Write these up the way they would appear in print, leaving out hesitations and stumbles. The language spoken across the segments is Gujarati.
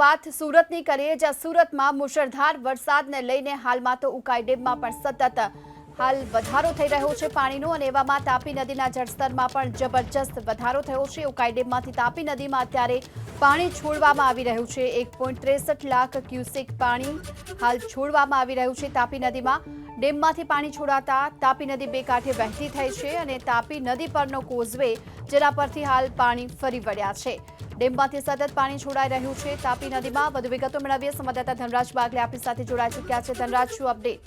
વાત સુરતની કરીએ, જ્યાં સુરતમાં મુશળધાર વરસાદને લઈને હાલમાં તો ઉકાઈ ડેમમાં પણ સતત હાલ વધારો થઈ રહ્યો છે પાણીનો, અને એવામાં તાપી નદીના જળસ્તરમાં પણ જબરજસ્ત વધારો થયો છે। ઉકાઈ ડેમમાંથી તાપી નદીમાં અત્યારે પાણી છોડવામાં આવી રહ્યું છે। 1.63 લાખ ક્યુસેક પાણી હાલ છોડવામાં આવી રહ્યું છે તાપી નદીમાં। ડેમમાંથી પાણી છોડાતા તાપી નદી બે કાંઠે વહેતી થઈ છે, અને તાપી નદી પરનો કોઝવે જેના પરથી હાલ પાણી ફરી વળ્યા છે। ડેમમાંથી સતત પાણી છોડાઈ રહ્યું છે તાપી નદીમાં। વધુ વિગતો મેળવીએ સંવાદદાતા ધનરાજ બાગલે આપણી સાથે જોડાઈ ચૂક્યા છે। ધનરાજ, શું અપડેટ?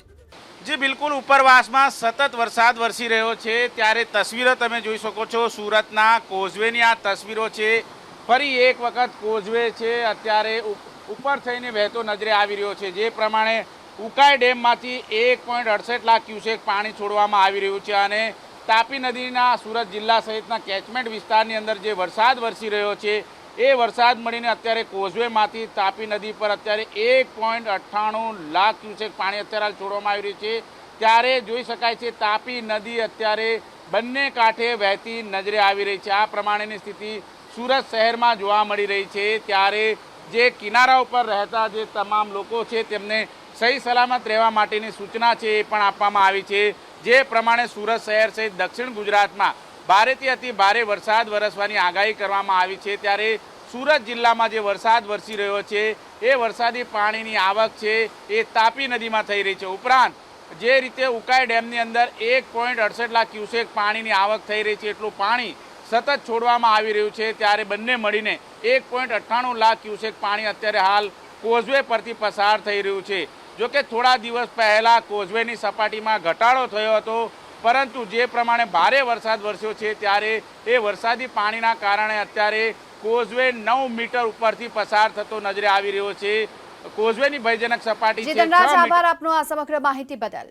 जी बिल्कुल उपरवासમાં સતત વરસાદ વરસી રહ્યો છે ત્યારે તસવીરો તમે જોઈ શકો છો। સુરતના કોઝવેની આ તસવીરો છે। ફરી એક વખત કોઝવે છે અત્યારે ઉપર થઈને વહેતો નજરે આવી રહ્યો છે। જે પ્રમાણે ઉકાઈ ડેમમાંથી 1.68 લાખ ક્યુસેક પાણી છોડવામાં આવી રહ્યું છે, અને તાપી નદીના સુરત જિલ્લા સહિતના કેચમેન્ટ વિસ્તારની અંદર જે વરસાદ વરસી રહ્યો છે એ વરસાદ મળીને અત્યારે કોઝવેમાંથી તાપી નદી પર અત્યારે 1.98 લાખ ક્યુસેક પાણી અત્યારે છોડવામાં આવી રહ્યું છે। ત્યારે જોઈ શકાય છે તાપી નદી અત્યારે બંને કાંઠે વહેતી નજરે આવી રહી છે। આ પ્રમાણેની સ્થિતિ સુરત શહેરમાં જોવા મળી રહી છે। ત્યારે જે કિનારા ઉપર રહેતા જે તમામ લોકો છે તેમને સહી સલામત રહેવા માટેની સૂચના છે એ પણ આપવામાં આવી છે। જે પ્રમાણે સુરત શહેર સહિત દક્ષિણ ગુજરાતમાં ભારેથી અતિ ભારે વરસાદ વરસવાની આગાહી કરવામાં આવી છે। ત્યારે સુરત જિલ્લામાં જે વરસાદ વરસી રહ્યો છે એ વરસાદી પાણીની આવક છે એ તાપી નદીમાં થઈ રહી છે। ઉપરાંત જે રીતે ઉકાઈ ડેમની અંદર 1.68 લાખ ક્યુસેક પાણીની આવક થઈ રહી છે એટલું પાણી સતત છોડવામાં આવી રહ્યું છે। ત્યારે બંને મળીને 1.98 લાખ ક્યુસેક પાણી અત્યારે હાલ કોઝવે પરથી પસાર થઈ રહ્યું છે। જોકે થોડા દિવસ પહેલા કોઝવેની સપાટીમાં ઘટાડો થયો હતો, પરંતુ જે પ્રમાણે ભારે વરસાદ વરસ્યો છે ત્યારે એ વરસાદી પાણીના કારણે અત્યારે કોઝવે 9 મીટર ઉપરથી પસાર થતો નજરે આવી રહ્યો છે। કોઝવેની ભયજનક સપાટી છે 6 મીટર। આભાર આપનો આ સમગ્ર માહિતી બદલ।